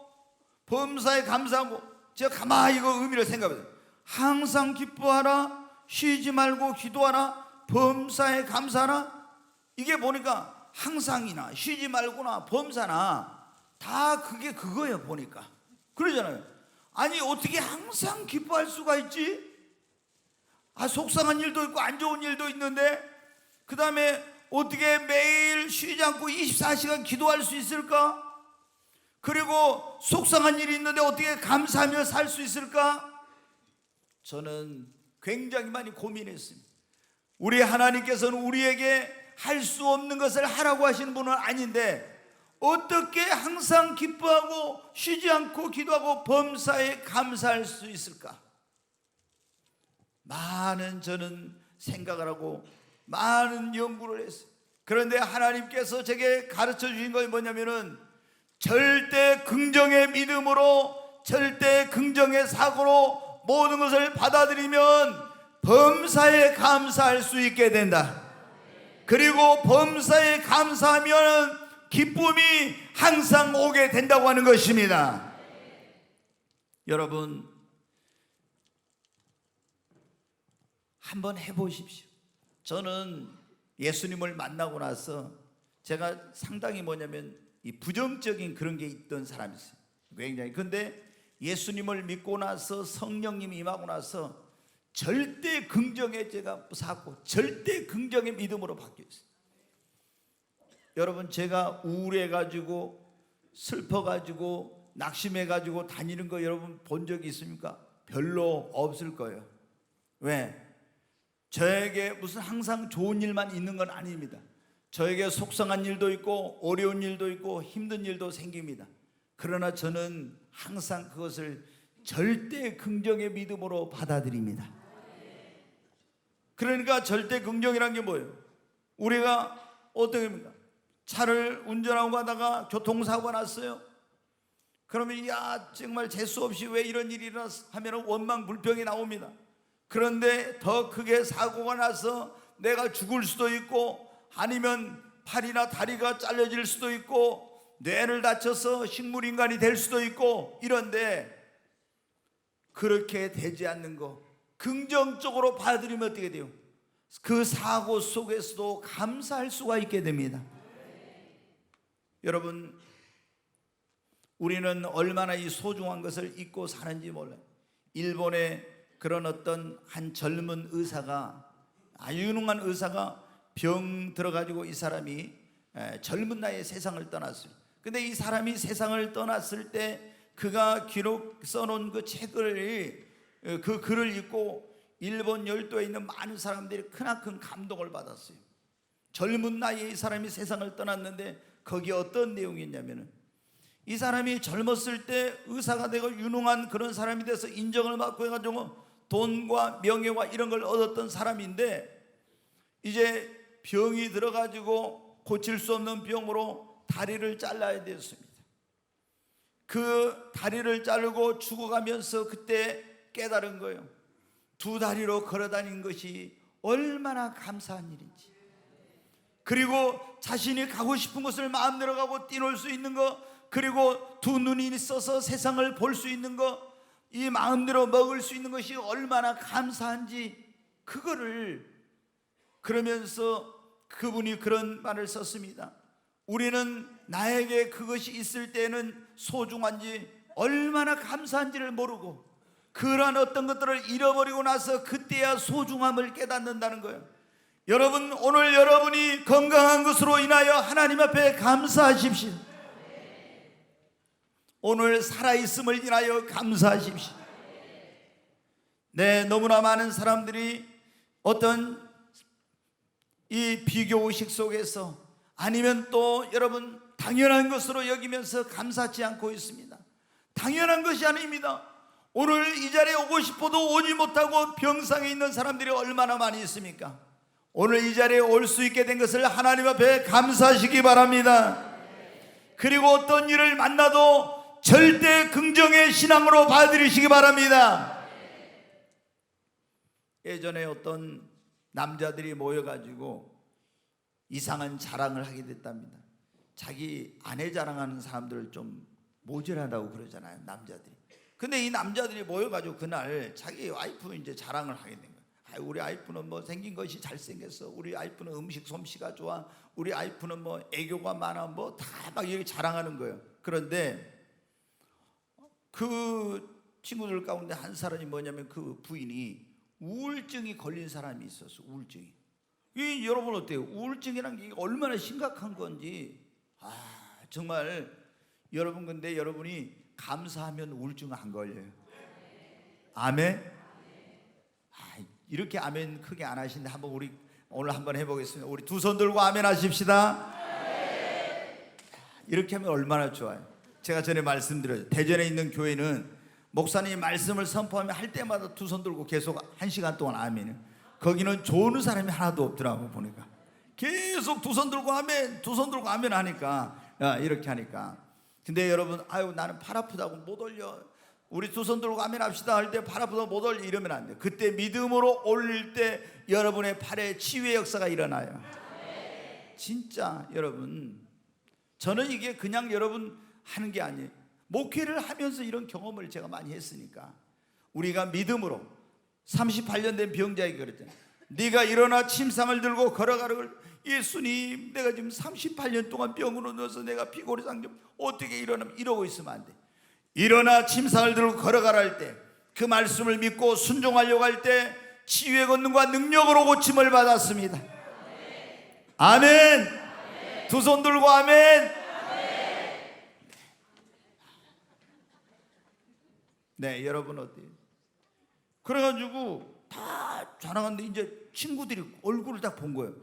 범사에 감사하고. 제가 가만히 이거 의미를 생각해봐요. 항상 기뻐하라, 쉬지 말고 기도하라, 범사에 감사하라. 이게 보니까 항상이나 쉬지 말고나 범사나 다 그게 그거예요. 보니까 그러잖아요. 아니 어떻게 항상 기뻐할 수가 있지? 속상한 일도 있고 안 좋은 일도 있는데 그 다음에 어떻게 매일 쉬지 않고 24시간 기도할 수 있을까? 그리고 속상한 일이 있는데 어떻게 감사하며 살 수 있을까? 저는 굉장히 많이 고민했습니다. 우리 하나님께서는 우리에게 할 수 없는 것을 하라고 하시는 분은 아닌데 어떻게 항상 기뻐하고 쉬지 않고 기도하고 범사에 감사할 수 있을까? 많은 저는 생각을 하고 많은 연구를 했어요. 그런데 하나님께서 제게 가르쳐 주신 것이 뭐냐면은 절대 긍정의 믿음으로 절대 긍정의 사고로 모든 것을 받아들이면 범사에 감사할 수 있게 된다. 그리고 범사에 감사하면 기쁨이 항상 오게 된다고 하는 것입니다. 여러분 한번 해보십시오. 저는 예수님을 만나고 나서 제가 상당히 뭐냐면 이 부정적인 그런 게 있던 사람이 있어요. 굉장히. 근데 예수님을 믿고 나서 성령님이 임하고 나서 절대 긍정의 제가 쌓고 절대 긍정의 믿음으로 바뀌었어요. 여러분 제가 우울해가지고 슬퍼가지고 낙심해가지고 다니는 거 여러분 본 적이 있습니까? 별로 없을 거예요. 왜? 저에게 무슨 항상 좋은 일만 있는 건 아닙니다. 저에게 속상한 일도 있고 어려운 일도 있고 힘든 일도 생깁니다. 그러나 저는 항상 그것을 절대 긍정의 믿음으로 받아들입니다. 그러니까 절대 긍정이란 게 뭐예요? 우리가 어떻게 합니까? 차를 운전하고 가다가 교통사고가 났어요. 그러면 야 정말 재수 없이 왜 이런 일이 일어났어 하면 원망 불평이 나옵니다. 그런데 더 크게 사고가 나서 내가 죽을 수도 있고, 아니면 팔이나 다리가 잘려질 수도 있고, 뇌를 다쳐서 식물인간이 될 수도 있고, 이런데 그렇게 되지 않는 거 긍정적으로 받아들이면 어떻게 돼요? 그 사고 속에서도 감사할 수가 있게 됩니다. 여러분, 우리는 얼마나 이 소중한 것을 잊고 사는지 몰라요. 일본의 그런 어떤 한 젊은 의사가, 아주 유능한 의사가 병 들어가지고 이 사람이 젊은 나이에 세상을 떠났어요. 근데 이 사람이 세상을 떠났을 때 그가 기록 써놓은 그 책을, 그 글을 읽고 일본 열도에 있는 많은 사람들이 크나큰 감동을 받았어요. 젊은 나이에 이 사람이 세상을 떠났는데 거기에 어떤 내용이 있냐면은, 이 사람이 젊었을 때 의사가 되고 유능한 그런 사람이 돼서 인정을 받고 해가지고 돈과 명예와 이런 걸 얻었던 사람인데, 이제 병이 들어가지고 고칠 수 없는 병으로 다리를 잘라야 되었습니다. 그 다리를 자르고 죽어가면서 그때 깨달은 거예요. 두 다리로 걸어다닌 것이 얼마나 감사한 일인지, 그리고 자신이 가고 싶은 곳을 마음대로 가고 뛰놀 수 있는 거, 그리고 두 눈이 있어서 세상을 볼 수 있는 거, 이 마음대로 먹을 수 있는 것이 얼마나 감사한지, 그거를, 그러면서 그분이 그런 말을 썼습니다. 우리는 나에게 그것이 있을 때는 소중한지 얼마나 감사한지를 모르고, 그러한 어떤 것들을 잃어버리고 나서 그때야 소중함을 깨닫는다는 거예요. 여러분, 오늘 여러분이 건강한 것으로 인하여 하나님 앞에 감사하십시오. 오늘 살아있음을 인하여 감사하십시오. 네, 너무나 많은 사람들이 어떤 이 비교의식 속에서, 아니면 또 여러분 당연한 것으로 여기면서 감사치 않고 있습니다. 당연한 것이 아닙니다. 오늘 이 자리에 오고 싶어도 오지 못하고 병상에 있는 사람들이 얼마나 많이 있습니까? 오늘 이 자리에 올 수 있게 된 것을 하나님 앞에 감사하시기 바랍니다. 그리고 어떤 일을 만나도 절대 긍정의 신앙으로 받아들이시기 바랍니다. 예전에 어떤 남자들이 모여가지고 이상한 자랑을 하게 됐답니다. 자기 아내 자랑하는 사람들을 좀 모질하다고 그러잖아요, 남자들이. 근데 이 남자들이 모여가지고 그날 자기 와이프 이제 자랑을 하게 된 거예요. 우리 와이프는 뭐 생긴 것이 잘생겼어, 우리 와이프는 음식 솜씨가 좋아, 우리 와이프는 뭐 애교가 많아, 뭐 다 막 이렇게 자랑하는 거예요. 그런데 그 친구들 가운데 한 사람이 뭐냐면, 그 부인이 우울증이 걸린 사람이 있었어. 우울증이. 이 여러분 어때요? 우울증이란 게 얼마나 심각한 건지. 정말 여러분, 근데 여러분이 감사하면 우울증 안 걸려요. 아멘. 이렇게 아멘 크게 안 하시는데 한번 우리 오늘 한번 해보겠습니다. 우리 두 손 들고 아멘 하십시다. 이렇게 하면 얼마나 좋아요. 제가 전에 말씀드렸죠. 대전에 있는 교회는 목사님이 말씀을 선포하면 할 때마다 두 손 들고 계속 1시간 동안 아멘을. 거기는 좋은 사람이 하나도 없더라고 보니까. 계속 두 손 들고 아멘, 두 손 들고 아멘 하니까, 이렇게 하니까. 근데 여러분, 나는 팔 아프다고 못 올려, 우리 두 손 들고 아멘 합시다 할 때 팔 아프다고 못 올려, 이러면 안 돼요. 그때 믿음으로 올릴 때 여러분의 팔에 치유의 역사가 일어나요. 진짜 여러분, 저는 이게 그냥 여러분 하는 게 아니에요. 목회를 하면서 이런 경험을 제가 많이 했으니까. 우리가 믿음으로 38년 된 병자에게 그랬잖아요. 네가 일어나 침상을 들고 걸어가라고. 예수님, 내가 지금 38년 동안 병으로 누워서 내가 피골이 상점 어떻게 일어나면, 이러고 있으면 안 돼. 일어나 침상을 들고 걸어가라 할 때, 그 말씀을 믿고 순종하려고 할 때 치유의 권능과 능력으로 고침을 받았습니다. 아멘. 두 손 들고 아멘. 네, 여러분 어때요? 그래가지고 다 자랑하는데 이제 친구들이 얼굴을 딱 본 거예요.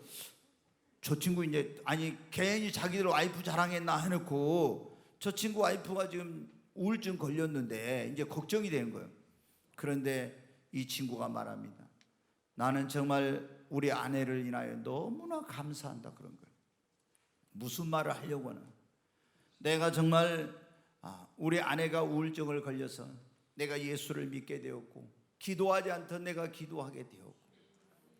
저 친구 이제, 아니 괜히 자기들 와이프 자랑했나 해놓고 저 친구 와이프가 지금 우울증 걸렸는데 이제 걱정이 되는 거예요. 그런데 이 친구가 말합니다. 나는 정말 우리 아내를 인하여 너무나 감사한다, 그런 거예요. 무슨 말을 하려고 하나? 내가 정말 우리 아내가 우울증을 걸려서 내가 예수를 믿게 되었고, 기도하지 않던 내가 기도하게 되었고,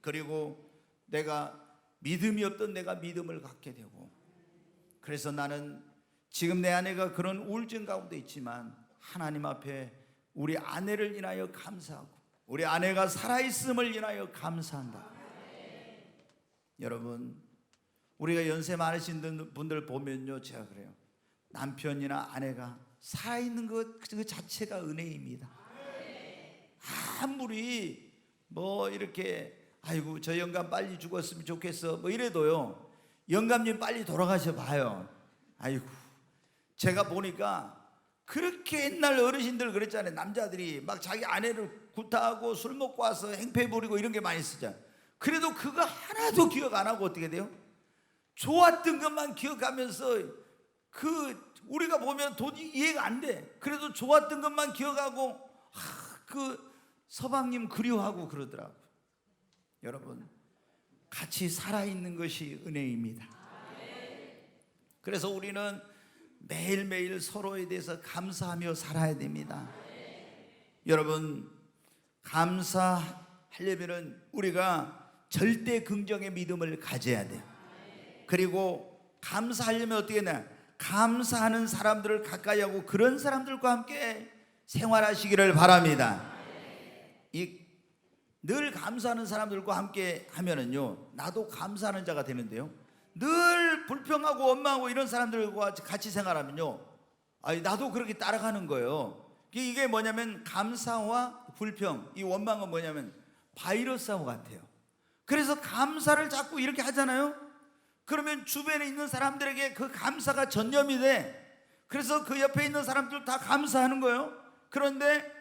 그리고 내가 믿음이 없던 내가 믿음을 갖게 되고, 그래서 나는 지금 내 아내가 그런 우울증 가운데 있지만 하나님 앞에 우리 아내를 인하여 감사하고 우리 아내가 살아있음을 인하여 감사한다. 여러분, 우리가 연세 많으신 분들 보면요, 제가 그래요. 남편이나 아내가 살아있는 것 그 자체가 은혜입니다. 아무리 뭐 이렇게 아이고 저 영감 빨리 죽었으면 좋겠어 뭐 이래도요, 영감님 빨리 돌아가셔 봐요. 아이고, 제가 보니까 그렇게 옛날 어르신들 그랬잖아요. 남자들이 막 자기 아내를 구타하고 술 먹고 와서 행패 부리고 이런 게 많이 쓰잖아요. 그래도 그거 하나도 기억 안 하고 어떻게 돼요? 좋았던 것만 기억하면서 우리가 보면 도저히 이해가 안 돼. 그래도 좋았던 것만 기억하고 그 서방님 그리워하고 그러더라고요. 여러분, 같이 살아있는 것이 은혜입니다. 그래서 우리는 매일매일 서로에 대해서 감사하며 살아야 됩니다. 여러분, 감사하려면 우리가 절대 긍정의 믿음을 가져야 돼요. 그리고 감사하려면 어떻게 해야 되나? 감사하는 사람들을 가까이 하고 그런 사람들과 함께 생활하시기를 바랍니다. 늘 감사하는 사람들과 함께 하면은요, 나도 감사하는 자가 되는데요, 늘 불평하고 원망하고 이런 사람들과 같이 생활하면요, 나도 그렇게 따라가는 거예요. 이게 뭐냐면 감사와 불평, 이 원망은 뭐냐면 바이러스하고 같아요. 그래서 감사를 자꾸 이렇게 하잖아요. 그러면 주변에 있는 사람들에게 그 감사가 전염이 돼. 그래서 그 옆에 있는 사람들 다 감사하는 거예요. 그런데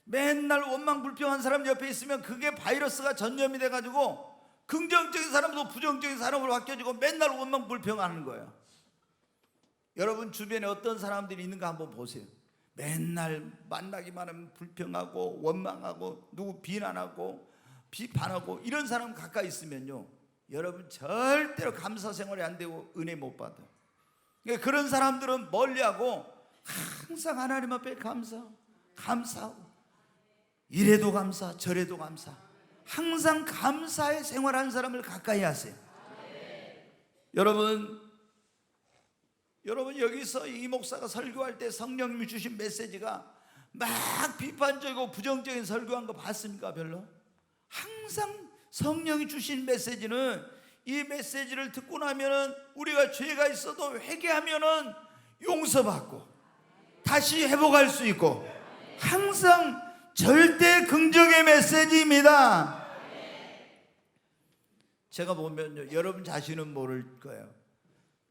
맨날 원망 불평한 사람 옆에 있으면 그게 바이러스가 전염이 돼가지고 긍정적인 사람도 부정적인 사람으로 바뀌어지고 맨날 원망 불평하는 거예요. 여러분 주변에 어떤 사람들이 있는가 한번 보세요. 맨날 만나기만 하면 불평하고 원망하고 누구 비난하고 비판하고 이런 사람 가까이 있으면요, 여러분 절대로 감사 생활이 안 되고 은혜 못 받아요. 그러니까 그런 사람들은 멀리하고 항상 하나님 앞에 감사하고 이래도 감사 저래도 감사, 항상 감사의 생활하는 사람을 가까이 하세요. 여러분 여기서 이 목사가 설교할 때 성령님이 주신 메시지가 막 비판적이고 부정적인 설교한 거 봤습니까? 별로. 항상 성령이 주신 메시지는, 이 메시지를 듣고 나면은 우리가 죄가 있어도 회개하면은 용서받고 다시 회복할 수 있고, 항상 절대 긍정의 메시지입니다. 제가 보면요, 여러분 자신은 모를 거예요.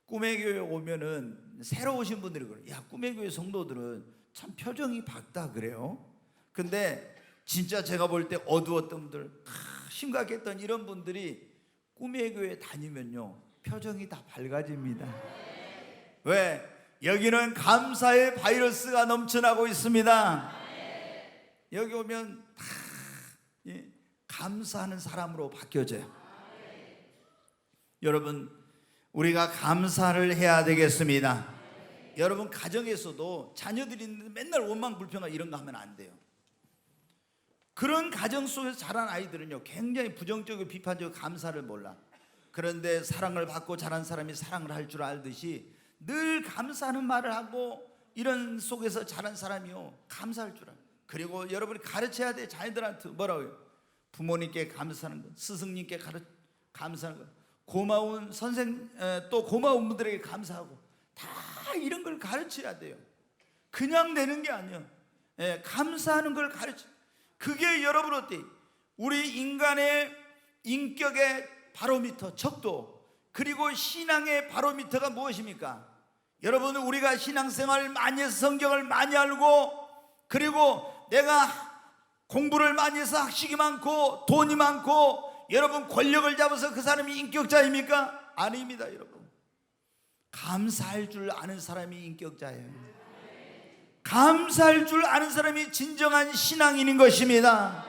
꿈의 교회 오면은 새로 오신 분들이 그래요. 야, 꿈의 교회 성도들은 참 표정이 밝다 그래요. 근데 진짜 제가 볼 때 어두웠던 분들, 심각했던 이런 분들이 꿈의 교회 다니면요, 표정이 다 밝아집니다. 왜? 여기는 감사의 바이러스가 넘쳐나고 있습니다. 여기 오면 다 감사하는 사람으로 바뀌어져요. 여러분, 우리가 감사를 해야 되겠습니다. 여러분 가정에서도 자녀들이 있는데 맨날 원망 불평 이런 거 하면 안 돼요. 그런 가정 속에서 자란 아이들은요, 굉장히 부정적이고 비판적이고 감사를 몰라. 그런데 사랑을 받고 자란 사람이 사랑을 할 줄 알듯이 늘 감사하는 말을 하고 이런 속에서 자란 사람이요, 감사할 줄 알아요. 그리고 여러분이 가르쳐야 돼. 자녀들한테 뭐라고요? 부모님께 감사하는 것, 스승님께 감사하는 것, 고마운 선생, 또 고마운 분들에게 감사하고, 다 이런 걸 가르쳐야 돼요. 그냥 내는 게 아니에요. 감사하는 걸 가르쳐. 그게 여러분 어때? 우리 인간의 인격의 바로미터, 척도, 그리고 신앙의 바로미터가 무엇입니까? 여러분, 우리가 신앙생활을 많이 해서 성경을 많이 알고, 그리고 내가 공부를 많이 해서 학식이 많고 돈이 많고 여러분 권력을 잡아서 그 사람이 인격자입니까? 아닙니다. 여러분, 감사할 줄 아는 사람이 인격자예요. 감사할 줄 아는 사람이 진정한 신앙인인 것입니다.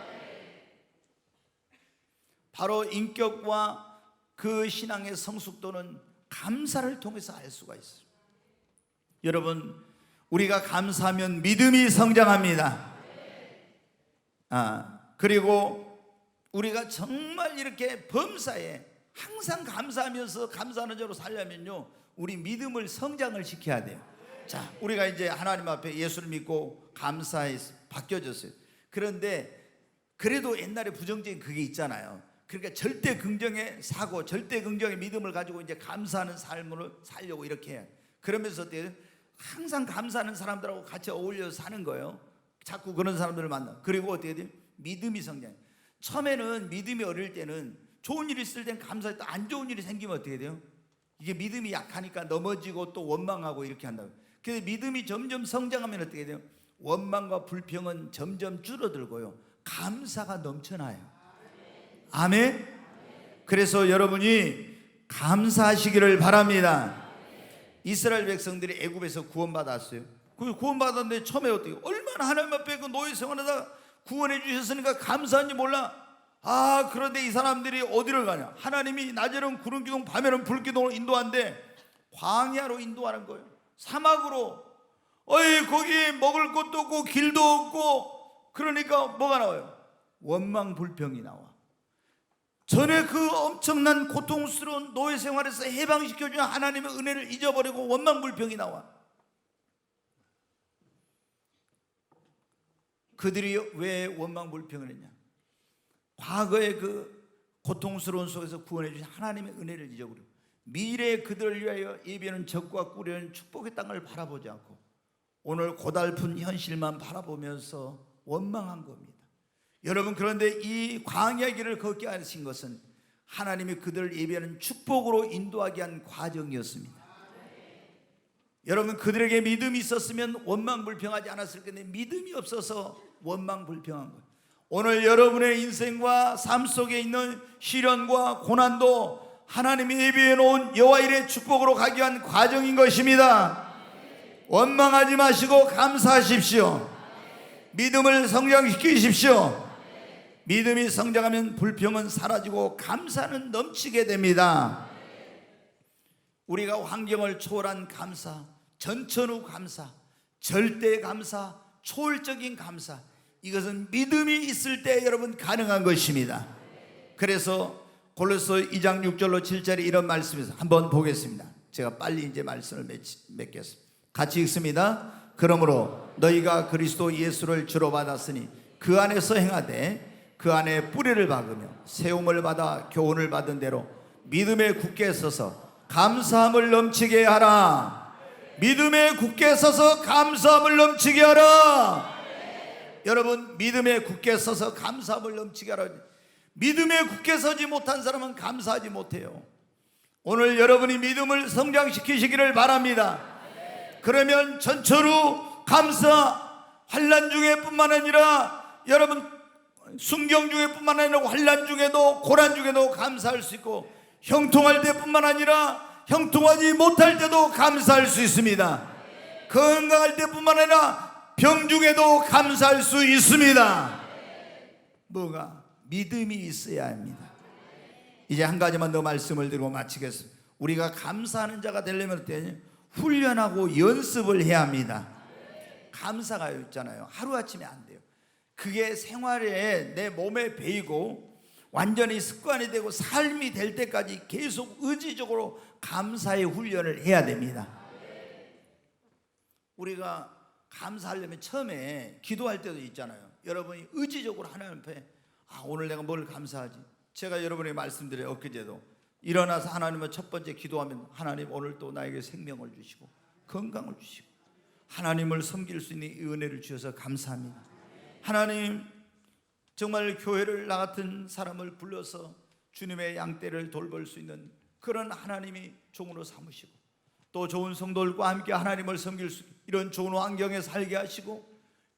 바로 인격과 그 신앙의 성숙도는 감사를 통해서 알 수가 있어요. 여러분, 우리가 감사하면 믿음이 성장합니다. 그리고 우리가 정말 이렇게 범사에 항상 감사하면서 감사하는 자로 살려면요, 우리 믿음을 성장을 시켜야 돼요. 자, 우리가 이제 하나님 앞에 예수를 믿고 감사해 바뀌어졌어요. 그런데 그래도 옛날에 부정적인 그게 있잖아요. 그러니까 절대 긍정의 사고, 절대 긍정의 믿음을 가지고 이제 감사하는 삶을 살려고 이렇게 해요. 그러면서 항상 감사하는 사람들하고 같이 어울려서 사는 거예요. 자꾸 그런 사람들을 만나. 그리고 어떻게 돼요? 믿음이 성장해요. 처음에는 믿음이 어릴 때는 좋은 일이 있을 땐 감사했다. 안 좋은 일이 생기면 어떻게 돼요? 이게 믿음이 약하니까 넘어지고 또 원망하고 이렇게 한다고. 그래서 믿음이 점점 성장하면 어떻게 돼요? 원망과 불평은 점점 줄어들고요, 감사가 넘쳐나요. 아멘. 그래서 여러분이 감사하시기를 바랍니다. 이스라엘 백성들이 애굽에서 구원받았어요. 그 구원받았는데 처음에 어떻게, 얼마나 하나님 앞에 그 노예 생활하다 구원해 주셨으니까 감사한지 몰라. 그런데 이 사람들이 어디를 가냐? 하나님이 낮에는 구름 기둥, 밤에는 불 기둥으로 인도한데 광야로 인도하는 거예요. 사막으로. 거기 먹을 것도 없고 길도 없고, 그러니까 뭐가 나와요? 원망 불평이 나와. 전에 그 엄청난 고통스러운 노예 생활에서 해방시켜주는 하나님의 은혜를 잊어버리고 원망 불평이 나와. 그들이 왜 원망 불평을 했냐? 과거의 그 고통스러운 속에서 구원해 주신 하나님의 은혜를 잊어버리고 미래에 그들을 위하여 예비하는 적과 꾸려는 축복의 땅을 바라보지 않고 오늘 고달픈 현실만 바라보면서 원망한 겁니다. 여러분, 그런데 이 광야 길을 걷게 하신 것은 하나님이 그들을 예비하는 축복으로 인도하게 한 과정이었습니다. 여러분, 그들에게 믿음이 있었으면 원망 불평하지 않았을 텐데 믿음이 없어서 원망 불평한 거예요. 오늘 여러분의 인생과 삶 속에 있는 시련과 고난도 하나님이 예비해 놓은 여호와 일의 축복으로 가기 위한 과정인 것입니다. 원망하지 마시고 감사하십시오. 믿음을 성장시키십시오. 믿음이 성장하면 불평은 사라지고 감사는 넘치게 됩니다. 우리가 환경을 초월한 감사, 전천후 감사, 절대 감사, 초월적인 감사, 이것은 믿음이 있을 때 여러분 가능한 것입니다. 그래서 골로새 2장 6절로 7절에 이런 말씀에서 한번 보겠습니다. 제가 빨리 이제 말씀을 맺겠습니다. 같이 읽습니다. 그러므로 너희가 그리스도 예수를 주로 받았으니 그 안에서 행하되 그 안에 뿌리를 박으며 세움을 받아 교훈을 받은 대로 믿음에 굳게 서서 감사함을 넘치게 하라. 믿음에 굳게 서서 감사함을 넘치게 하라. 여러분, 믿음에 굳게 서서 감사함을 넘치게 하라. 믿음에 굳게 서지 못한 사람은 감사하지 못해요. 오늘 여러분이 믿음을 성장시키시기를 바랍니다. 그러면 전처로 감사, 환난 중에 뿐만 아니라 여러분 순경 중에 뿐만 아니라 환난 중에도 고난 중에도 감사할 수 있고, 형통할 때뿐만 아니라 형통하지 못할 때도 감사할 수 있습니다. 건강할 때뿐만 아니라 병 중에도 감사할 수 있습니다. 뭐가? 믿음이 있어야 합니다. 이제 한 가지만 더 말씀을 드리고 마치겠습니다. 우리가 감사하는 자가 되려면 어때요? 훈련하고 연습을 해야 합니다. 감사가 있잖아요, 하루아침에 안 돼요. 그게 생활에 내 몸에 배이고 완전히 습관이 되고 삶이 될 때까지 계속 의지적으로 감사의 훈련을 해야 됩니다. 우리가 감사하려면 처음에 기도할 때도 있잖아요. 여러분이 의지적으로 하나님 앞에 오늘 내가 뭘 감사하지? 제가 여러분에게 말씀드려요. 엊그제도 일어나서 하나님을 첫 번째 기도하면 하나님 오늘 또 나에게 생명을 주시고 건강을 주시고 하나님을 섬길 수 있는 은혜를 주셔서 감사합니다. 하나님, 정말 교회를 나 같은 사람을 불러서 주님의 양떼를 돌볼 수 있는 그런 하나님이 종으로 삼으시고 또 좋은 성도들과 함께 하나님을 섬길 수 있는 이런 좋은 환경에 살게 하시고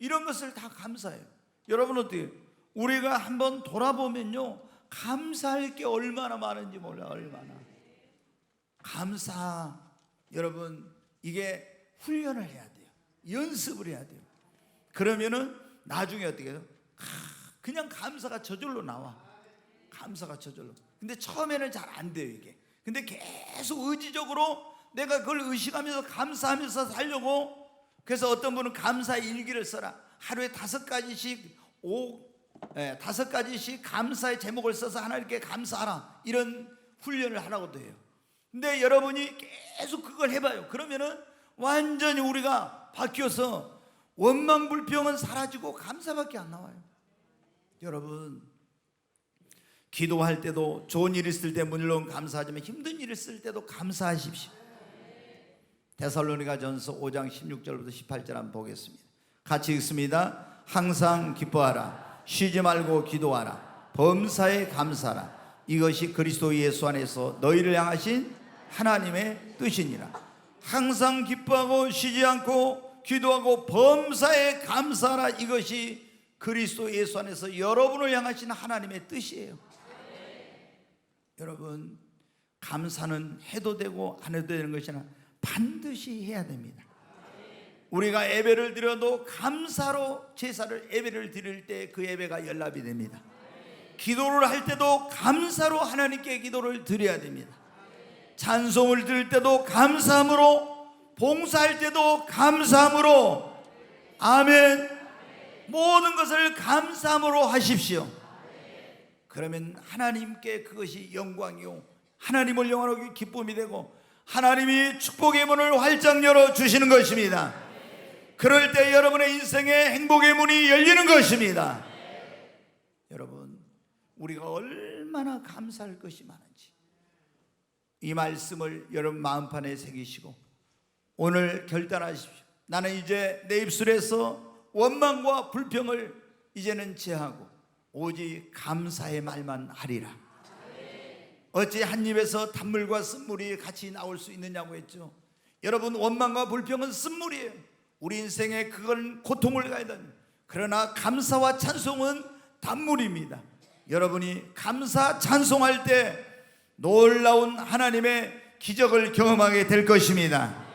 이런 것을 다 감사해요. 여러분 어때요? 우리가 한번 돌아보면요, 감사할 게 얼마나 많은지 몰라요. 얼마나 감사, 여러분 이게 훈련을 해야 돼요. 연습을 해야 돼요. 그러면은 나중에 어떻게 해요? 그냥 감사가 저절로 나와. 감사가 저절로. 근데 처음에는 잘 안 돼요 이게. 근데 계속 의지적으로 내가 그걸 의식하면서 감사하면서 살려고, 그래서 어떤 분은 감사 일기를 써라. 하루에 5가지씩 5가지씩 감사의 제목을 써서 하나님께 감사하라, 이런 훈련을 하라고도 해요. 근데 여러분이 계속 그걸 해봐요. 그러면은 완전히 우리가 바뀌어서 원망 불평은 사라지고 감사밖에 안 나와요. 여러분, 기도할 때도 좋은 일 있을 때 물론 감사하지만 힘든 일 있을 때도 감사하십시오. 데살로니가전서 5장 16절부터 18절 한번 보겠습니다. 같이 읽습니다. 항상 기뻐하라, 쉬지 말고 기도하라, 범사에 감사하라, 이것이 그리스도 예수 안에서 너희를 향하신 하나님의 뜻이니라. 항상 기뻐하고 쉬지 않고 기도하고 범사에 감사하라, 이것이 그리스도 예수 안에서 여러분을 향하신 하나님의 뜻이에요. 여러분, 감사는 해도 되고 안 해도 되는 것이 아니라 반드시 해야 됩니다. 우리가 예배를 드려도 감사로 제사를 예배를 드릴 때 그 예배가 연락이 됩니다. 기도를 할 때도 감사로 하나님께 기도를 드려야 됩니다. 찬송을 드릴 때도 감사함으로, 봉사할 때도 감사함으로, 아멘. 모든 것을 감사함으로 하십시오. 그러면 하나님께 그것이 영광이요, 하나님을 영원하게 기쁨이 되고 하나님이 축복의 문을 활짝 열어주시는 것입니다. 그럴 때 여러분의 인생의 행복의 문이 열리는 것입니다. 여러분, 우리가 얼마나 감사할 것이 많은지 이 말씀을 여러분 마음판에 새기시고 오늘 결단하십시오. 나는 이제 내 입술에서 원망과 불평을 이제는 제하고 오직 감사의 말만 하리라. 어찌 한 입에서 단물과 쓴물이 같이 나올 수 있느냐고 했죠. 여러분, 원망과 불평은 쓴물이에요. 우리 인생에 그건 고통을 가야 됩니다. 그러나 감사와 찬송은 단물입니다. 여러분이 감사 찬송할 때 놀라운 하나님의 기적을 경험하게 될 것입니다.